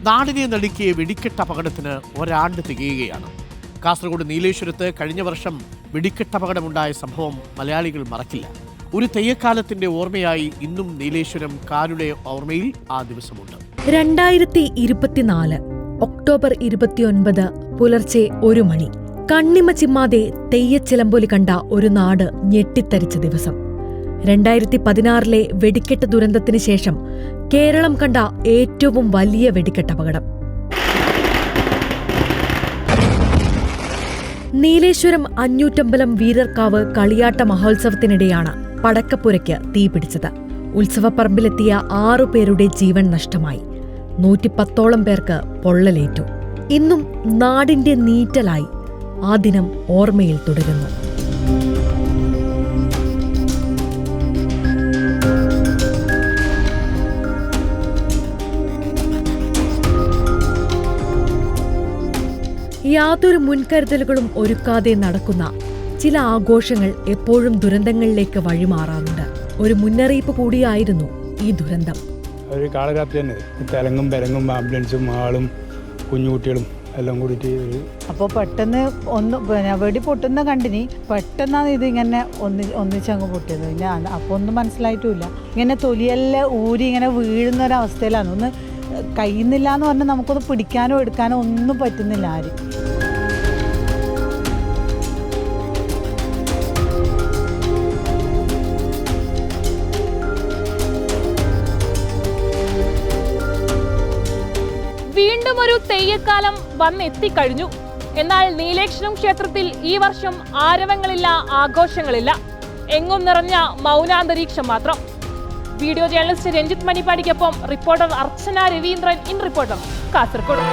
നാടിനെ നടുക്കിയ വെടിക്കെട്ട് അപകടത്തിന് ഒരാണ്ട് തികയുകയാണ്. കാസർഗോഡ് നീലേശ്വരത്ത് കഴിഞ്ഞ വർഷം വെടിക്കെട്ടപകടമുണ്ടായ സംഭവം മലയാളികൾ മറക്കില്ല. ഒരു തെയ്യക്കാലത്തിന്റെ ഓർമ്മയായി ഇന്നും നീലേശ്വരം കാരുടെ ഓർമ്മയിൽ ആ ദിവസമുണ്ട്. 2024 ഒക്ടോബർ 29 പുലർച്ചെ 1 മണി. കണ്ണിമ ചിമ്മാതെ തെയ്യച്ചിലമ്പൊലി കണ്ട ഒരു നാട് ഞെട്ടിത്തരിച്ച ദിവസം. 2016 വെടിക്കെട്ട് ദുരന്തത്തിന് ശേഷം കേരളം കണ്ട ഏറ്റവും വലിയ വെടിക്കെട്ടപകടം. നീലേശ്വരം അഞ്ഞൂറ്റമ്പലം വീരർക്കാവ് കളിയാട്ട മഹോത്സവത്തിനിടെയാണ് പടക്കപ്പുരയ്ക്ക് തീപിടിച്ചത്. ഉത്സവപ്പറമ്പിലെത്തിയ 6 പേരുടെ ജീവൻ നഷ്ടമായി. 110ഓളം പേർക്ക് പൊള്ളലേറ്റു. ഇന്നും നാടിന്റെ നീറ്റലായി ആ ദിനം ഓർമ്മയിൽ തുടരുന്നു. യാതൊരു മുൻകരുതലുകളും ഒരുക്കാതെ നടക്കുന്ന ചില ആഘോഷങ്ങൾ എപ്പോഴും ദുരന്തങ്ങളിലേക്ക് വഴിമാറാറുണ്ട്. ഒരു മുന്നറിയിപ്പ് കൂടിയായിരുന്നു ഈ ദുരന്തം. ഒരു കാളരാത്രി തന്നെ തെലങ്ങും പെരങ്ങും ആംബുലൻസും ആളും കുഞ്ഞുകുട്ടികളും എല്ലാം കൂടിയിട്ട്. അപ്പോൾ പെട്ടെന്ന് വെടി പൊട്ടുന്ന കണ്ടിനി. പെട്ടെന്നാണ് ഇതിങ്ങനെ ഒന്നിച്ചങ്ങ് പൊട്ടിയത്. ഞാൻ അപ്പോൾ ഒന്നും മനസ്സിലായിട്ടുമില്ല. ഇങ്ങനെ തൊലിയെല്ലാം ഊരി ഇങ്ങനെ വീഴുന്ന ഒരവസ്ഥയിലാണ്. ഒന്ന് കഴിയുന്നില്ല എന്ന് പറഞ്ഞാൽ നമുക്കൊന്ന് പിടിക്കാനോ എടുക്കാനോ ഒന്നും പറ്റുന്നില്ല ആരും. വീണ്ടും ഒരു തെയ്യക്കാലം വന്നെത്തിക്കഴിഞ്ഞു. എന്നാൽ നീലേശ്വരം ക്ഷേത്രത്തിൽ ഈ വർഷം ആരവങ്ങളില്ല, ആഘോഷങ്ങളില്ല. എങ്ങും നിറഞ്ഞ മൗനാന്തരീക്ഷം മാത്രം. വീഡിയോ ജേർണലിസ്റ്റ് രഞ്ജിത്ത് മണിപ്പാടിക്കൊപ്പം reporter Archana Raveendran, in reporter, Kasaragod.